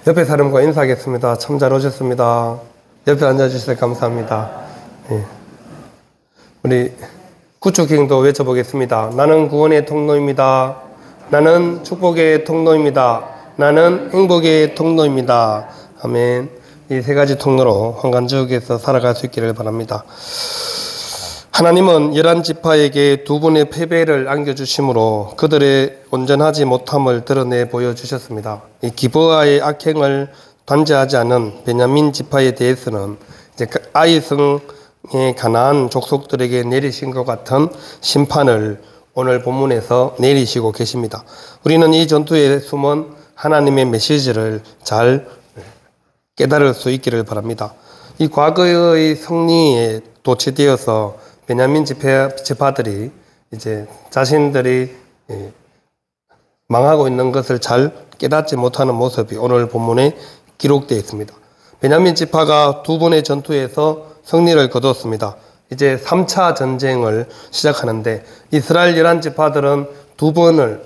옆에 사람과 인사하겠습니다. 참 잘 오셨습니다. 옆에 앉아주셔서 감사합니다. 네. 우리 구축기도 외쳐보겠습니다. 나는 구원의 통로입니다. 나는 축복의 통로입니다. 나는 행복의 통로입니다. 아멘. 이 세 가지 통로로 환관지역에서 살아갈 수 있기를 바랍니다. 하나님은 11지파에게 두 분의 패배를 안겨주심으로 그들의 온전하지 못함을 드러내 보여주셨습니다. 이 기브아의 악행을 단죄하지 않은 베냐민 지파에 대해서는 이제 아이성의 가나안 족속들에게 내리신 것 같은 심판을 오늘 본문에서 내리시고 계십니다. 우리는 이 전투에 숨은 하나님의 메시지를 잘 깨달을 수 있기를 바랍니다. 이 과거의 승리에 도취되어서 베냐민 지파들이 이제 자신들이 망하고 있는 것을 잘 깨닫지 못하는 모습이 오늘 본문에 기록되어 있습니다. 베냐민 지파가 두 번의 전투에서 승리를 거뒀습니다. 이제 3차 전쟁을 시작하는데 이스라엘 11지파들은 두 번을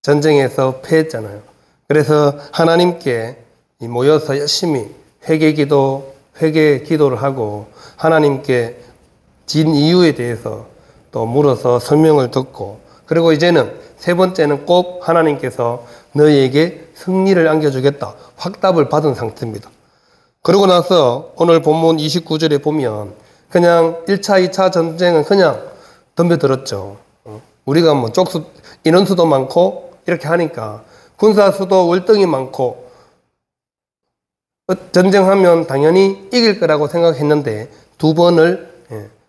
전쟁에서 패했잖아요. 그래서 하나님께 모여서 열심히 회개 기도를 하고 하나님께 진 이유에 대해서 또 물어서 설명을 듣고, 그리고 이제는 세 번째는 꼭 하나님께서 너희에게 승리를 안겨주겠다 확답을 받은 상태입니다. 그러고 나서 오늘 본문 29절에 보면 그냥 1차, 2차 전쟁은 그냥 덤벼들었죠. 우리가 뭐 인원수도 많고 이렇게 하니까 군사수도 월등히 많고 전쟁하면 당연히 이길 거라고 생각했는데 두 번을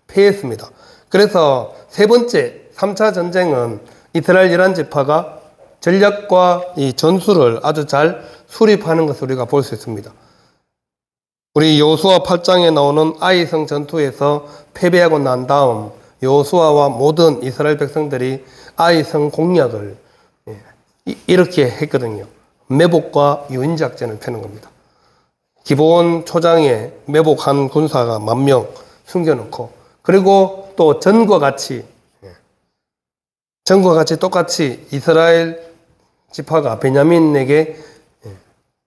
패했습니다. 그래서 세 번째 3차 전쟁은 이스라엘 11지파가 전략과 이 전술을 아주 잘 수립하는 것을 우리가 볼 수 있습니다. 우리 여호수아 8장에 나오는 아이성 전투에서 패배하고 난 다음 여호수아와 모든 이스라엘 백성들이 아이성 공략을 이렇게 했거든요. 매복과 유인작전을 펴는 겁니다. 기본 초장에 매복한 군사가 10,000명 숨겨놓고, 그리고 또 전과 같이 똑같이 이스라엘 지파가 베냐민에게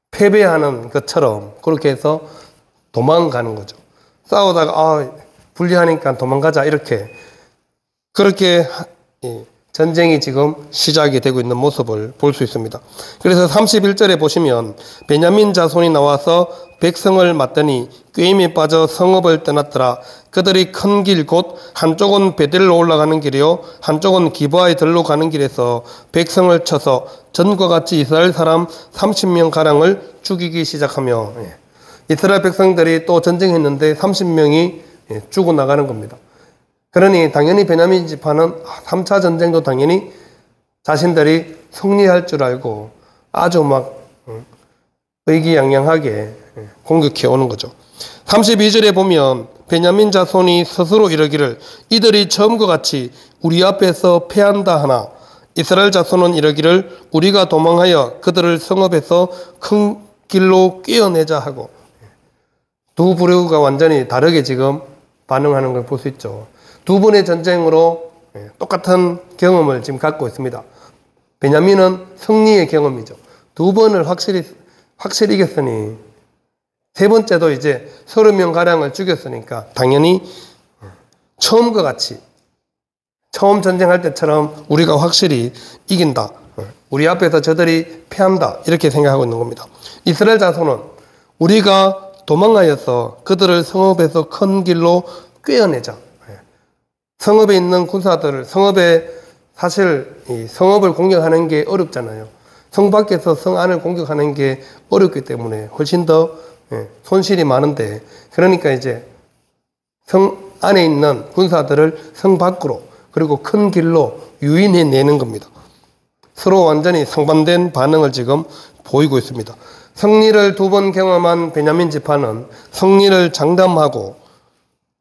패배하는 것처럼 그렇게 해서 도망가는 거죠. 싸우다가 불리하니까 도망가자 그렇게 전쟁이 지금 시작이 되고 있는 모습을 볼 수 있습니다. 그래서 31절에 보시면 베냐민 자손이 나와서 백성을 맞더니 꾀임에 빠져 성읍을 떠났더라. 그들이 큰 길 곧 한쪽은 베델로 올라가는 길이요 한쪽은 기브아에 들로 가는 길에서 백성을 쳐서 전과 같이 이스라엘 사람 30명 가량을 죽이기 시작하며, 이스라엘 백성들이 또 전쟁했는데 30명이 죽어나가는 겁니다. 그러니 당연히 베냐민 지파는 3차 전쟁도 당연히 자신들이 승리할 줄 알고 아주 의기양양하게 공격해 오는 거죠. 32절에 보면 베냐민 자손이 스스로 이르기를 이들이 처음과 같이 우리 앞에서 패한다 하나 이스라엘 자손은 이르기를 우리가 도망하여 그들을 성읍에서 큰 길로 꿰어내자 하고, 두 부류가 완전히 다르게 지금 반응하는 걸 볼 수 있죠. 두 번의 전쟁으로 똑같은 경험을 지금 갖고 있습니다. 베냐민은 승리의 경험이죠. 두 번을 확실히 이겼으니 세 번째도 이제 30명 가량을 죽였으니까 당연히 처음과 같이 처음 전쟁할 때처럼 우리가 확실히 이긴다. 우리 앞에서 저들이 패한다. 이렇게 생각하고 있는 겁니다. 이스라엘 자손은 우리가 도망하여서 그들을 성읍에서 큰 길로 꿰어내자. 성읍에 있는 군사들을, 사실 이 성읍을 공격하는 게 어렵잖아요. 성 밖에서 성 안을 공격하는 게 어렵기 때문에 훨씬 더 손실이 많은데, 그러니까 이제 성 안에 있는 군사들을 성 밖으로 그리고 큰 길로 유인해 내는 겁니다. 서로 완전히 상반된 반응을 지금 보이고 있습니다. 승리를 두 번 경험한 베냐민 지파는 승리를 장담하고,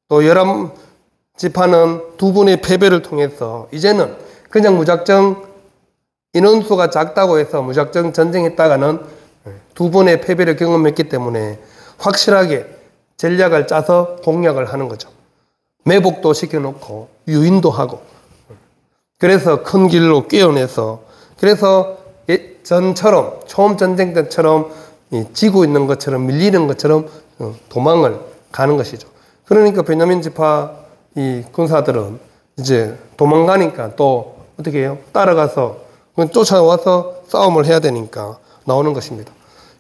또 11지파는 두 분의 패배를 통해서 이제는 그냥 무작정 인원수가 작다고 해서 무작정 전쟁했다가는 두 번의 패배를 경험했기 때문에 확실하게 전략을 짜서 공략을 하는 거죠. 매복도 시켜놓고 유인도 하고, 그래서 큰 길로 꿰어내서, 그래서 예전처럼 처음 전쟁 때처럼 지고 있는 것처럼 밀리는 것처럼 도망을 가는 것이죠. 그러니까 베냐민 지파 이 군사들은 이제 도망가니까 또 어떻게 해요? 따라가서 쫓아와서 싸움을 해야 되니까 나오는 것입니다.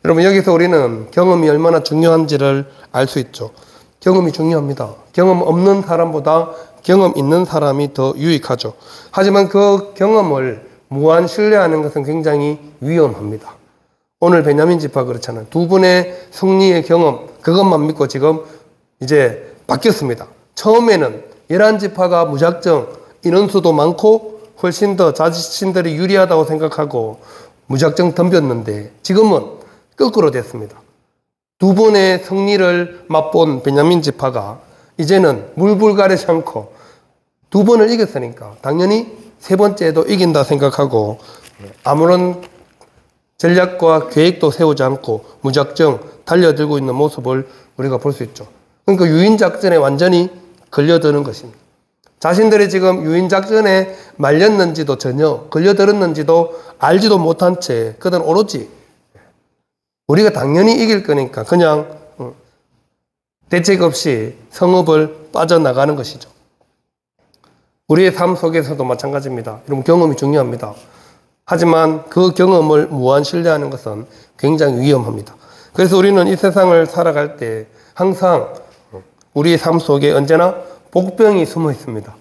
여러분 여기서 우리는 경험이 얼마나 중요한지를 알 수 있죠. 경험이 중요합니다. 경험 없는 사람보다 경험 있는 사람이 더 유익하죠. 하지만 그 경험을 무한 신뢰하는 것은 굉장히 위험합니다. 오늘 베냐민 지파 그렇잖아요. 두 분의 승리의 경험 그것만 믿고 지금 이제 바뀌었습니다. 처음에는 11지파가 무작정 인원수도 많고 훨씬 더 자신들이 유리하다고 생각하고 무작정 덤볐는데 지금은 거꾸로 됐습니다. 두 번의 승리를 맛본 베냐민 지파가 이제는 물불 가리지 않고 두 번을 이겼으니까 당연히 세 번째도 이긴다 생각하고 아무런 전략과 계획도 세우지 않고 무작정 달려들고 있는 모습을 우리가 볼 수 있죠. 그러니까 유인작전에 완전히 걸려드는 것입니다. 자신들이 지금 유인작전에 말렸는지도 전혀 걸려들었는지도 알지도 못한 채 그들은 오로지 우리가 당연히 이길 거니까 그냥 대책 없이 성읍을 빠져나가는 것이죠. 우리의 삶 속에서도 마찬가지입니다. 여러분 경험이 중요합니다. 하지만 그 경험을 무한 신뢰하는 것은 굉장히 위험합니다. 그래서 우리는 이 세상을 살아갈 때 항상 우리의 삶 속에 언제나 복병이 숨어 있습니다.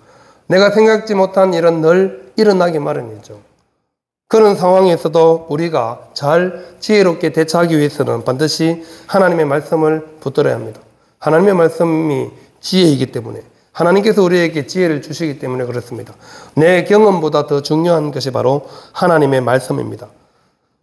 내가 생각지 못한 일은 늘 일어나기 마련이죠. 그런 상황에서도 우리가 잘 지혜롭게 대처하기 위해서는 반드시 하나님의 말씀을 붙들어야 합니다. 하나님의 말씀이 지혜이기 때문에 하나님께서 우리에게 지혜를 주시기 때문에 그렇습니다. 내 경험보다 더 중요한 것이 바로 하나님의 말씀입니다.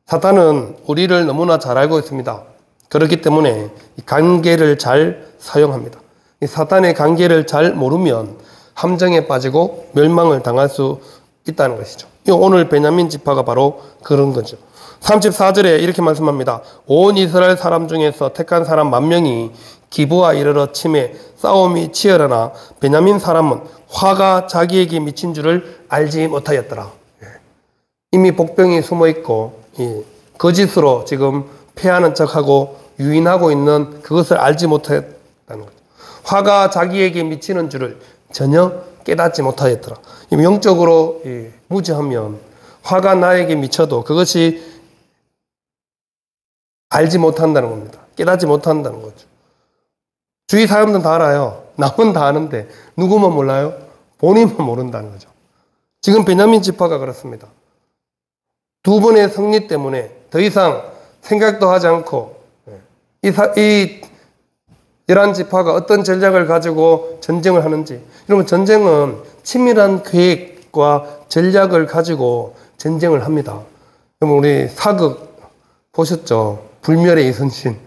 사탄은 우리를 너무나 잘 알고 있습니다. 그렇기 때문에 관계를 잘 사용합니다. 이 사탄의 관계를 잘 모르면 함정에 빠지고 멸망을 당할 수 있다는 것이죠. 오늘 베냐민 지파가 바로 그런 거죠. 34절에 이렇게 말씀합니다. 온 이스라엘 사람 중에서 택한 사람 10,000명이 기브아 이르러 침에 싸움이 치열하나 베냐민 사람은 화가 자기에게 미친 줄을 알지 못하였더라. 이미 복병이 숨어 있고 거짓으로 지금 패하는 척하고 유인하고 있는 그것을 알지 못했다는 거죠. 화가 자기에게 미치는 줄을 전혀 깨닫지 못하였더라. 영적으로 무지하면 화가 나에게 미쳐도 그것이 알지 못한다는 겁니다. 깨닫지 못한다는 거죠. 주위 사람들은 다 알아요. 남은 다 아는데 누구만 몰라요? 본인만 모른다는 거죠. 지금 베냐민 지파가 그렇습니다. 두 번의 승리 때문에 더 이상 생각도 하지 않고 이 11지파가 어떤 전략을 가지고 전쟁을 하는지. 여러분 전쟁은 치밀한 계획과 전략을 가지고 전쟁을 합니다. 여러분 우리 사극 보셨죠? 불멸의 이순신.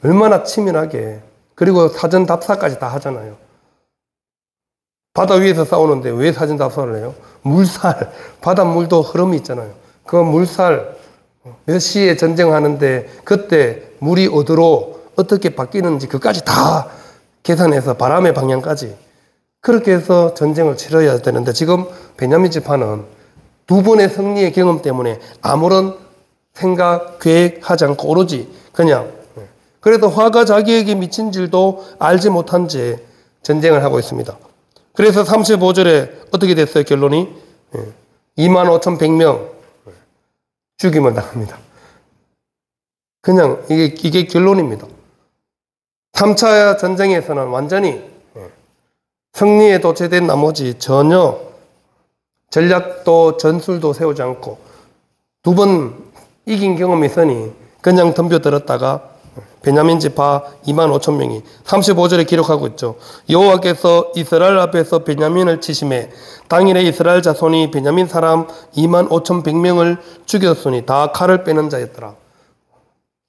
얼마나 치밀하게. 그리고 사전 답사까지 다 하잖아요. 바다 위에서 싸우는데 왜 사전 답사를 해요? 물살. 바닷물도 흐름이 있잖아요. 그 물살 몇 시에 전쟁하는데 그때 물이 어디로 어떻게 바뀌는지 그까지 다 계산해서 바람의 방향까지 그렇게 해서 전쟁을 치러야 되는데 지금 베냐민 지파는 두 번의 승리의 경험 때문에 아무런 생각, 계획하지 않고 오로지 그냥 그래도 화가 자기에게 미친 줄도 알지 못한 채 전쟁을 하고 있습니다. 그래서 35절에 어떻게 됐어요? 결론이 25,100명 죽임을 당합니다. 그냥 이게 결론입니다. 3차 전쟁에서는 완전히 승리에 도취된 나머지 전혀 전략도 전술도 세우지 않고 두 번 이긴 경험이 있으니 그냥 덤벼들었다가 베냐민 지파 25,000명이 35절에 기록하고 있죠. 여호와께서 이스라엘 앞에서 베냐민을 치심해 당일에 이스라엘 자손이 베냐민 사람 25,100명을 죽였으니 다 칼을 빼는 자였더라.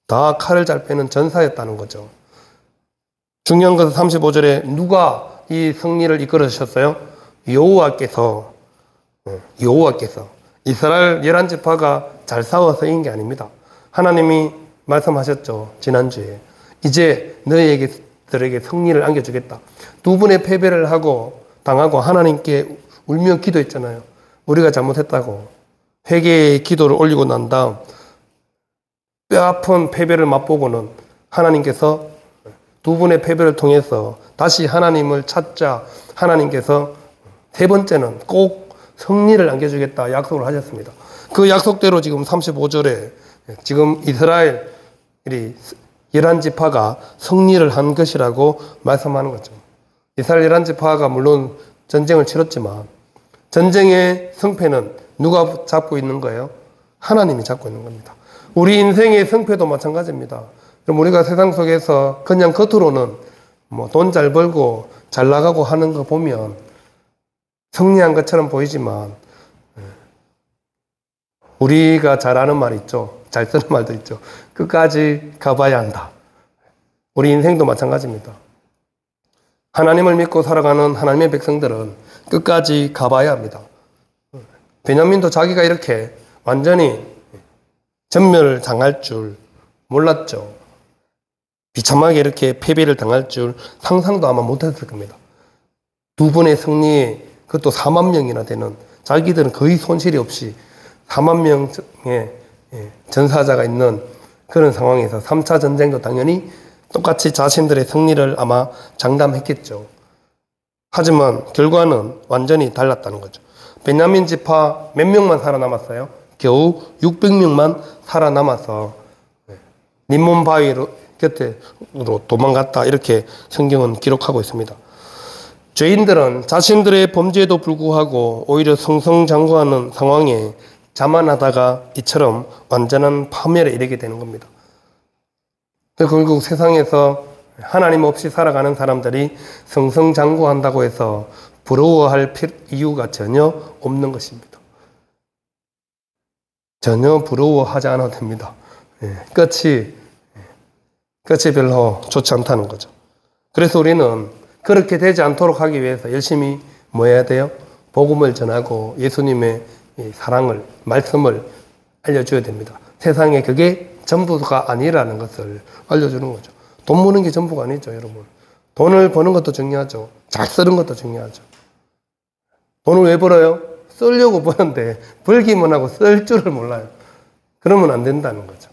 다 칼을 잘 빼는 전사였다는 거죠. 중요한 것은 35절에 누가 이 승리를 이끌어 주셨어요? 여호와께서 이스라엘 11지파가 잘 싸워서 이긴 게 아닙니다. 하나님이 말씀하셨죠. 지난주에 이제 너희들에게 승리를 안겨주겠다. 두 분의 패배를 당하고 하나님께 울며 기도했잖아요. 우리가 잘못했다고 회개의 기도를 올리고 난 다음 뼈아픈 패배를 맛보고는 하나님께서 두 분의 패배를 통해서 다시 하나님을 찾자 하나님께서 세 번째는 꼭 승리를 안겨주겠다 약속을 하셨습니다. 그 약속대로 지금 35절에 지금 이스라엘이 11지파가 승리를 한 것이라고 말씀하는 거죠. 이스라엘 11지파가 물론 전쟁을 치렀지만 전쟁의 승패는 누가 잡고 있는 거예요? 하나님이 잡고 있는 겁니다. 우리 인생의 승패도 마찬가지입니다. 그럼 우리가 세상 속에서 그냥 겉으로는 뭐 돈 잘 벌고 잘 나가고 하는 거 보면 승리한 것처럼 보이지만 우리가 잘 아는 말 있죠. 잘 쓰는 말도 있죠. 끝까지 가봐야 한다. 우리 인생도 마찬가지입니다. 하나님을 믿고 살아가는 하나님의 백성들은 끝까지 가봐야 합니다. 베냐민도 자기가 이렇게 완전히 전멸을 당할 줄 몰랐죠. 비참하게 이렇게 패배를 당할 줄 상상도 아마 못했을 겁니다. 두 번의 승리에 그것도 4만 명이나 되는 자기들은 거의 손실이 없이 4만 명의 전사자가 있는 그런 상황에서 3차 전쟁도 당연히 똑같이 자신들의 승리를 아마 장담했겠죠. 하지만 결과는 완전히 달랐다는 거죠. 베냐민 지파 몇 명만 살아남았어요? 겨우 600명만 살아남아서 림몬 바위로 곁으로 도망갔다 이렇게 성경은 기록하고 있습니다. 죄인들은 자신들의 범죄에도 불구하고 오히려 승승장구하는 상황에 자만하다가 이처럼 완전한 파멸에 이르게 되는 겁니다. 결국 세상에서 하나님 없이 살아가는 사람들이 승승장구한다고 해서 부러워할 이유가 전혀 없는 것입니다. 전혀 부러워하지 않아도 됩니다. 끝이 별로 좋지 않다는 거죠. 그래서 우리는 그렇게 되지 않도록 하기 위해서 열심히 뭐 해야 돼요? 복음을 전하고 예수님의 사랑을, 말씀을 알려줘야 됩니다. 세상에 그게 전부가 아니라는 것을 알려주는 거죠. 돈 버는 게 전부가 아니죠, 여러분. 돈을 버는 것도 중요하죠. 잘 쓰는 것도 중요하죠. 돈을 왜 벌어요? 쓰려고 버는데 벌기만 하고 쓸 줄을 몰라요. 그러면 안 된다는 거죠.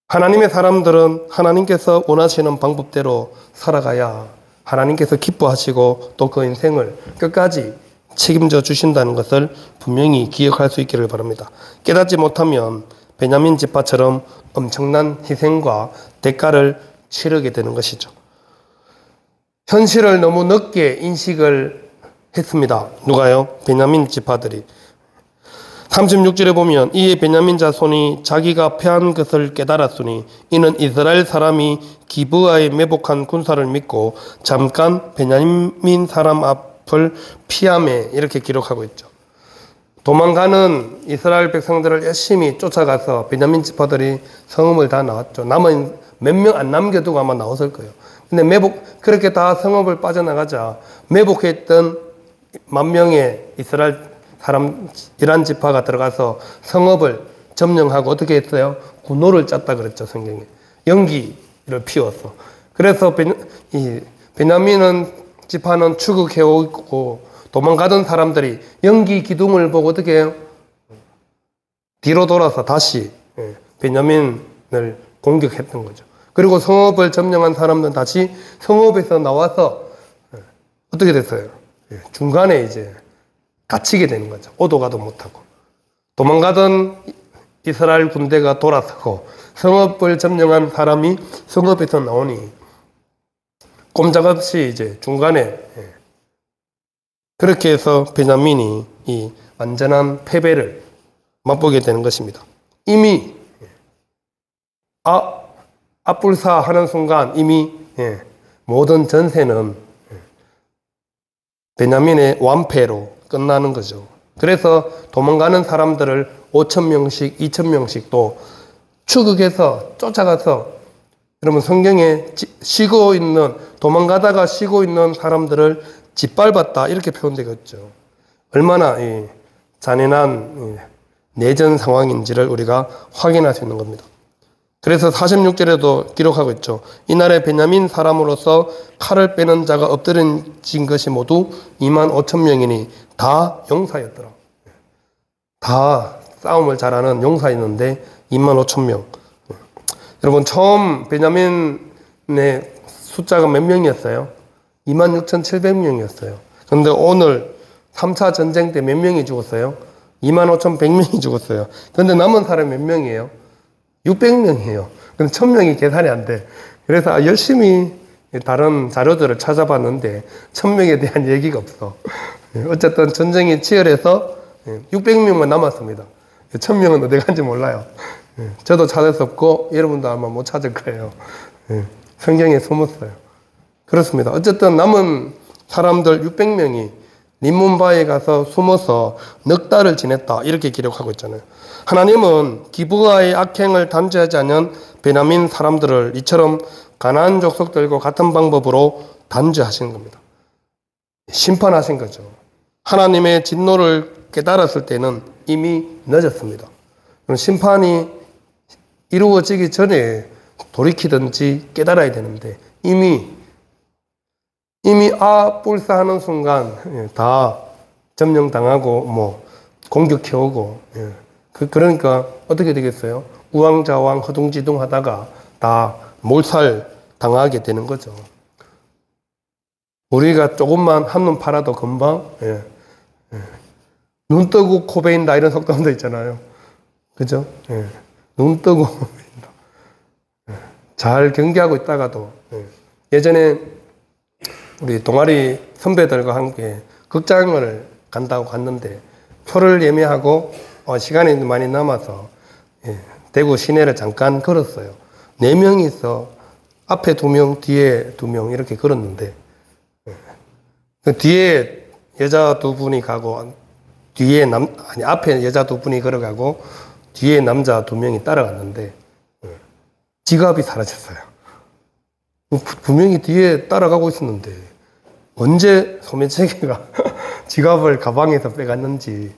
하나님의 사람들은 하나님께서 원하시는 방법대로 살아가야 하나님께서 기뻐하시고 또 그 인생을 끝까지 책임져 주신다는 것을 분명히 기억할 수 있기를 바랍니다. 깨닫지 못하면 베냐민 지파처럼 엄청난 희생과 대가를 치르게 되는 것이죠. 현실을 너무 늦게 인식을 했습니다. 누가요? 베냐민 지파들이. 36절에 보면 이에 베냐민 자손이 자기가 패한 것을 깨달았으니 이는 이스라엘 사람이 기브아에 매복한 군사를 믿고 잠깐 베냐민 사람 앞을 피함에 이렇게 기록하고 있죠. 도망가는 이스라엘 백성들을 열심히 쫓아가서 베냐민 지파들이 성읍을 다 나왔죠. 남은 몇 명 안 남겨두고 아마 나왔을 거예요. 근데 그렇게 다 성읍을 빠져나가자 매복했던 10,000명의 이스라엘 사람 11지파가 들어가서 성읍을 점령하고 어떻게 했어요? 군호를 짰다 그랬죠, 성경에. 연기를 피웠어. 그래서 베냐민 지파는 추격해오고 도망가던 사람들이 연기 기둥을 보고 어떻게 해요? 뒤로 돌아서 다시 베냐민을 공격했던 거죠. 그리고 성읍을 점령한 사람들은 다시 성읍에서 나와서 어떻게 됐어요? 중간에 이제 갇히게 되는 거죠. 오도 가도 못하고. 도망가던 이스라엘 군대가 돌아서고 성읍을 점령한 사람이 성읍에서 나오니 꼼짝없이 이제 중간에 그렇게 해서 베냐민이 이 완전한 패배를 맛보게 되는 것입니다. 이미 앞불사 하는 순간 이미 모든 전세는 베냐민의 완패로 끝나는 거죠. 그래서 도망가는 사람들을 5,000명씩, 2,000명씩 또 추격해서 쫓아가서 여러분 성경에 도망가다가 쉬고 있는 사람들을 짓밟았다 이렇게 표현되고 있죠. 얼마나 잔인한 내전 상황인지를 우리가 확인할 수 있는 겁니다. 그래서 46절에도 기록하고 있죠. 이날에 베냐민 사람으로서 칼을 빼는 자가 엎드려진 것이 모두 25,000명이니 다 용사였더라. 다 싸움을 잘하는 용사였는데 25,000명. 여러분, 처음 베냐민의 숫자가 몇 명이었어요? 26,700명이었어요. 그런데 오늘 3차 전쟁 때 몇 명이 죽었어요? 25,100명이 죽었어요. 그런데 남은 사람이 몇 명이에요? 600명이에요. 근데 1000명이 계산이 안 돼. 그래서 열심히 다른 자료들을 찾아봤는데 1000명에 대한 얘기가 없어. 어쨌든 전쟁이 치열해서 600명만 남았습니다. 1000명은 어디 간지 몰라요. 저도 찾을 수 없고 여러분도 아마 못 찾을 거예요. 성경에 숨었어요. 그렇습니다. 어쨌든 남은 사람들 600명이 림문바에 가서 숨어서 넉 달을 지냈다, 이렇게 기록하고 있잖아요. 하나님은 기브가의 악행을 단죄하지 않은 베냐민 사람들을 이처럼 가나안 족속들과 같은 방법으로 단죄하신 겁니다. 심판하신 거죠. 하나님의 진노를 깨달았을 때는 이미 늦었습니다. 심판이 이루어지기 전에 돌이키든지 깨달아야 되는데 이미 뿔싸하는 순간 다 점령당하고 뭐 공격해오고, 그러니까 어떻게 되겠어요? 우왕좌왕 허둥지둥 하다가 다 몰살 당하게 되는 거죠. 우리가 조금만 한눈 팔아도 금방 눈 뜨고 코 베인다, 이런 속담도 있잖아요. 그죠? 눈 뜨고 코 베인다. 잘 경계하고 있다가도, 예전에 우리 동아리 선배들과 함께 극장을 간다고 갔는데 표를 예매하고 시간이 많이 남아서 대구 시내를 잠깐 걸었어요. 4명이서 앞에 2명, 뒤에 2명 이렇게 걸었는데, 뒤에 여자 2분이 가고 앞에 여자 2분이 걸어가고 뒤에 남자 2명이 따라갔는데 지갑이 사라졌어요. 분명히 뒤에 따라가고 있었는데 언제 소매치기가 지갑을 가방에서 빼갔는지,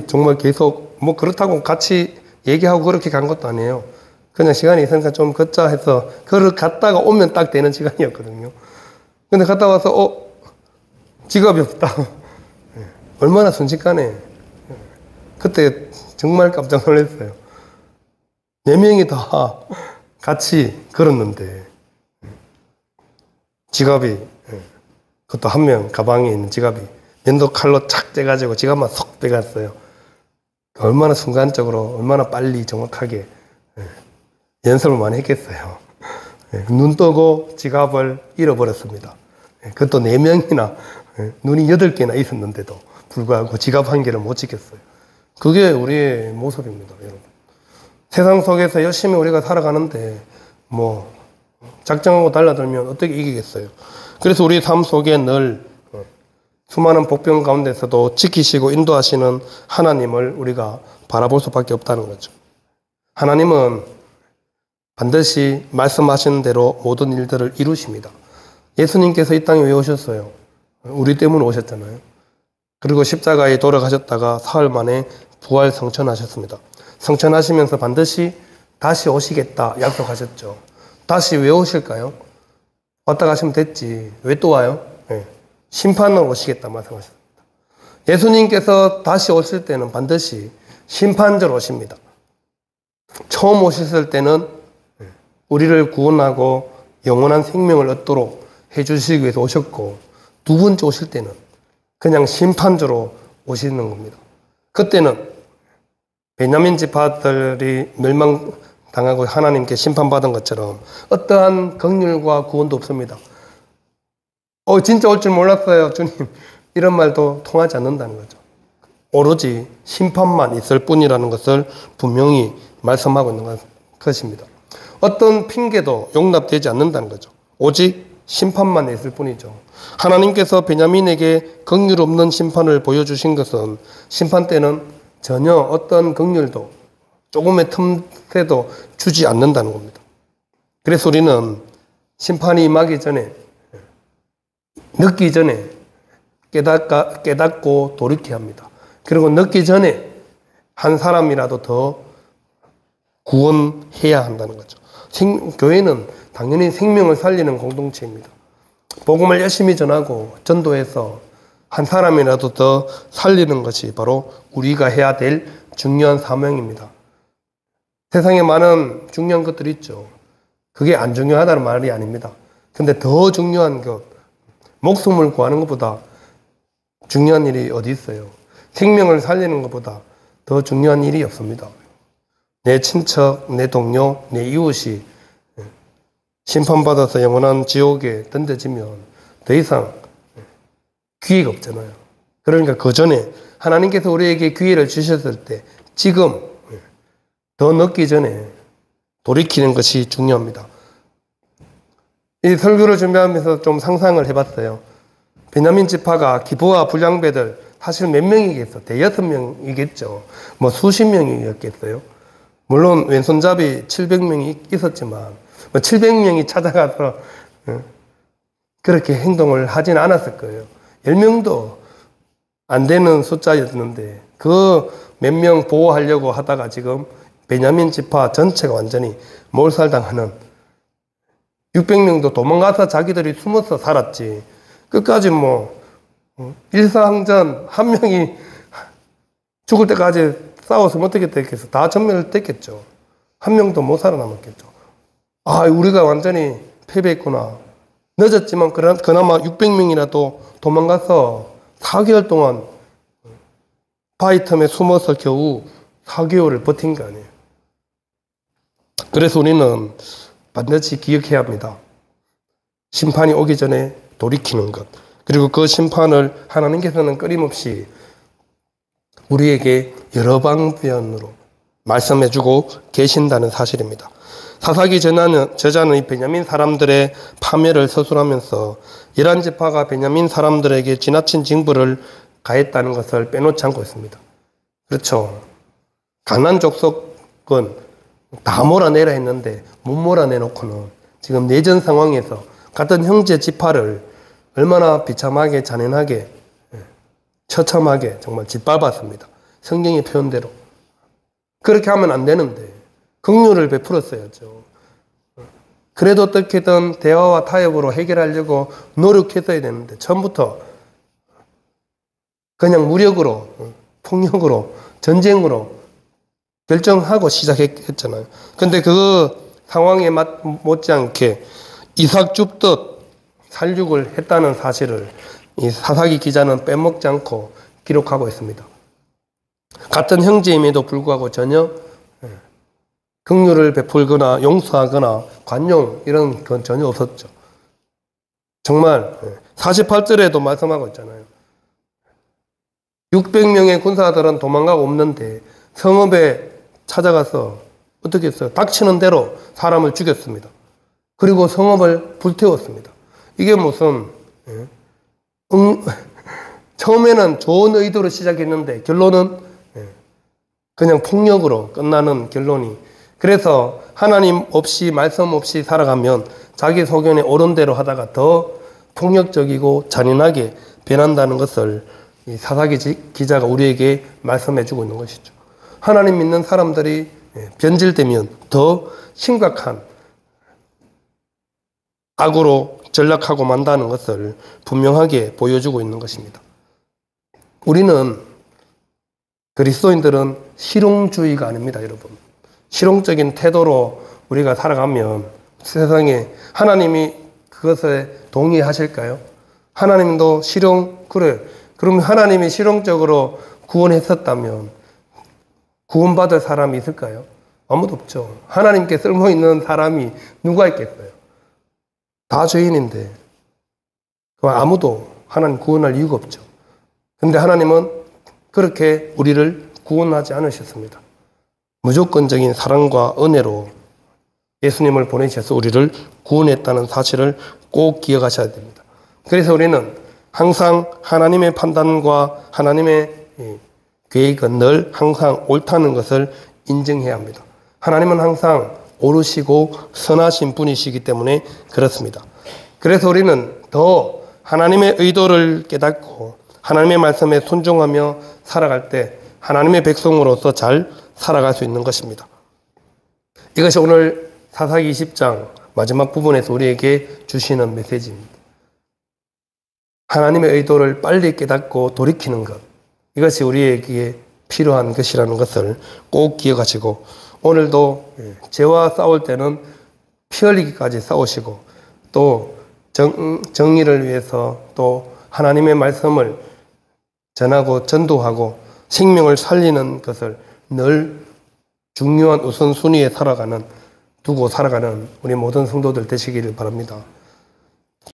정말 계속 뭐 그렇다고 같이 얘기하고 그렇게 간 것도 아니에요. 그냥 시간이 있으니까 좀 걷자 해서 걸어갔다가 오면 딱 되는 시간이었거든요. 근데 갔다 와서 지갑이 없다. 얼마나 순식간에. 그때 정말 깜짝 놀랐어요. 4명이 다 같이 걸었는데 지갑이, 그것도 한 명 가방에 있는 지갑이 면도 칼로 착 째가지고 지갑만 쏙 빼갔어요. 얼마나 순간적으로, 얼마나 빨리 정확하게 연습을 많이 했겠어요. 눈 뜨고 지갑을 잃어버렸습니다. 그것도 4명이나, 눈이 8개나 있었는데도 불구하고 지갑 1개를 못 지켰어요. 그게 우리의 모습입니다, 여러분. 세상 속에서 열심히 우리가 살아가는데 뭐 작정하고 달라들면 어떻게 이기겠어요? 그래서 우리 삶 속에 늘 수많은 복병 가운데서도 지키시고 인도하시는 하나님을 우리가 바라볼 수밖에 없다는 거죠. 하나님은 반드시 말씀하시는 대로 모든 일들을 이루십니다. 예수님께서 이 땅에 왜 오셨어요? 우리 때문에 오셨잖아요. 그리고 십자가에 돌아가셨다가 사흘 만에 부활 성천하셨습니다. 성천하시면서 반드시 다시 오시겠다 약속하셨죠. 다시 왜 오실까요? 왔다 가시면 됐지. 왜 또 와요? 심판으로 오시겠다 말씀하셨습니다. 예수님께서 다시 오실 때는 반드시 심판자로 오십니다. 처음 오셨을 때는 우리를 구원하고 영원한 생명을 얻도록 해주시기 위해서 오셨고, 2번째 오실 때는 그냥 심판자로 오시는 겁니다. 그때는 베냐민 지파들이 멸망당하고 하나님께 심판받은 것처럼 어떠한 긍휼과 구원도 없습니다. 진짜 올 줄 몰랐어요, 주님. 이런 말도 통하지 않는다는 거죠. 오로지 심판만 있을 뿐이라는 것을 분명히 말씀하고 있는 것입니다. 어떤 핑계도 용납되지 않는다는 거죠. 오직 심판만 있을 뿐이죠. 하나님께서 베냐민에게 긍휼 없는 심판을 보여주신 것은 심판 때는 전혀 어떤 긍휼도 조금의 틈새도 주지 않는다는 겁니다. 그래서 우리는 심판이 임하기 전에, 늦기 전에 깨닫고 돌이켜야 합니다. 그리고 늦기 전에 한 사람이라도 더 구원해야 한다는 거죠. 교회는 당연히 생명을 살리는 공동체입니다. 복음을 열심히 전하고 전도해서 한 사람이라도 더 살리는 것이 바로 우리가 해야 될 중요한 사명입니다. 세상에 많은 중요한 것들이 있죠. 그게 안 중요하다는 말이 아닙니다. 근데 더 중요한 것, 목숨을 구하는 것보다 중요한 일이 어디 있어요? 생명을 살리는 것보다 더 중요한 일이 없습니다. 내 친척, 내 동료, 내 이웃이 심판받아서 영원한 지옥에 던져지면 더 이상 기회가 없잖아요. 그러니까 그 전에 하나님께서 우리에게 기회를 주셨을 때 지금 더 늦기 전에 돌이키는 것이 중요합니다. 이 설교를 준비하면서 좀 상상을 해봤어요. 베냐민 지파가 기부와 불량배들 사실 몇 명이겠어? 대여섯 명이겠죠. 뭐 수십 명이었겠어요. 물론 왼손잡이 700명이 있었지만 700명이 찾아가서 그렇게 행동을 하진 않았을 거예요. 10명도 안 되는 숫자였는데 그 몇 명 보호하려고 하다가 지금 베냐민 지파 전체가 완전히 몰살당하는 600명도 도망가서 자기들이 숨어서 살았지. 끝까지 뭐 일사항전 한 명이 죽을 때까지 싸웠으면 어떻게 됐겠어? 다 전멸을 됐겠죠. 한 명도 못 살아남았겠죠. 아, 우리가 완전히 패배했구나. 늦었지만 그나마 600명이라도 도망가서 4개월 동안 바위 틈에 숨어서 겨우 4개월을 버틴 거 아니에요. 그래서 우리는 반드시 기억해야 합니다. 심판이 오기 전에 돌이키는 것. 그리고 그 심판을 하나님께서는 끊임없이 우리에게 여러 방면으로 말씀해주고 계신다는 사실입니다. 사사기 저자는 이 베냐민 사람들의 파멸을 서술하면서 11지파가 베냐민 사람들에게 지나친 징벌을 가했다는 것을 빼놓지 않고 있습니다. 그렇죠. 가나안 족속은 다 몰아내라 했는데 못 몰아내놓고는 지금 내전 상황에서 같은 형제 지파를 얼마나 비참하게 잔인하게 처참하게 정말 짓밟았습니다. 성경의 표현대로. 그렇게 하면 안 되는데 긍휼을 베풀었어야죠. 그래도 어떻게든 대화와 타협으로 해결하려고 노력했어야 되는데 처음부터 그냥 무력으로 폭력으로 전쟁으로 결정하고 시작했잖아요. 근데 그 상황에 못지않게 이삭 줍듯 살육을 했다는 사실을 이 사사기 기자는 빼먹지 않고 기록하고 있습니다. 같은 형제임에도 불구하고 전혀 긍휼을 베풀거나 용서하거나 관용 이런 건 전혀 없었죠. 정말 48절에도 말씀하고 있잖아요. 600명의 군사들은 도망가고 없는데 성읍에 찾아가서 어떻게 했어요? 닥치는 대로 사람을 죽였습니다. 그리고 성읍을 불태웠습니다. 이게 무슨 처음에는 좋은 의도로 시작했는데 결론은 그냥 폭력으로 끝나는 결론이. 그래서 하나님 없이 말씀 없이 살아가면 자기 소견에 옳은 대로 하다가 더 폭력적이고 잔인하게 변한다는 것을 이 사사기 기자가 우리에게 말씀해 주고 있는 것이죠. 하나님 믿는 사람들이 변질되면 더 심각한 악으로 전락하고 만다는 것을 분명하게 보여주고 있는 것입니다. 우리는 그리스도인들은 실용주의가 아닙니다, 여러분. 실용적인 태도로 우리가 살아가면 세상에 하나님이 그것에 동의하실까요? 하나님도 그래. 그럼 하나님이 실용적으로 구원했었다면 구원받을 사람이 있을까요? 아무도 없죠. 하나님께 쓸모있는 사람이 누가 있겠어요? 다 죄인인데 아무도 하나님 구원할 이유가 없죠. 근데 하나님은 그렇게 우리를 구원하지 않으셨습니다. 무조건적인 사랑과 은혜로 예수님을 보내셔서 우리를 구원했다는 사실을 꼭 기억하셔야 됩니다. 그래서 우리는 항상 하나님의 판단과 하나님의 계획은 늘 항상 옳다는 것을 인정해야 합니다. 하나님은 항상 옳으시고 선하신 분이시기 때문에 그렇습니다. 그래서 우리는 더 하나님의 의도를 깨닫고 하나님의 말씀에 순종하며 살아갈 때 하나님의 백성으로서 잘 살아갈 수 있는 것입니다. 이것이 오늘 사사기 20장 마지막 부분에서 우리에게 주시는 메시지입니다. 하나님의 의도를 빨리 깨닫고 돌이키는 것, 이것이 우리에게 필요한 것이라는 것을 꼭 기억하시고 오늘도 죄와 싸울 때는 피 흘리기까지 싸우시고 또 정의를 위해서 또 하나님의 말씀을 전하고 전도하고 생명을 살리는 것을 늘 중요한 우선순위에 두고 살아가는 우리 모든 성도들 되시기를 바랍니다.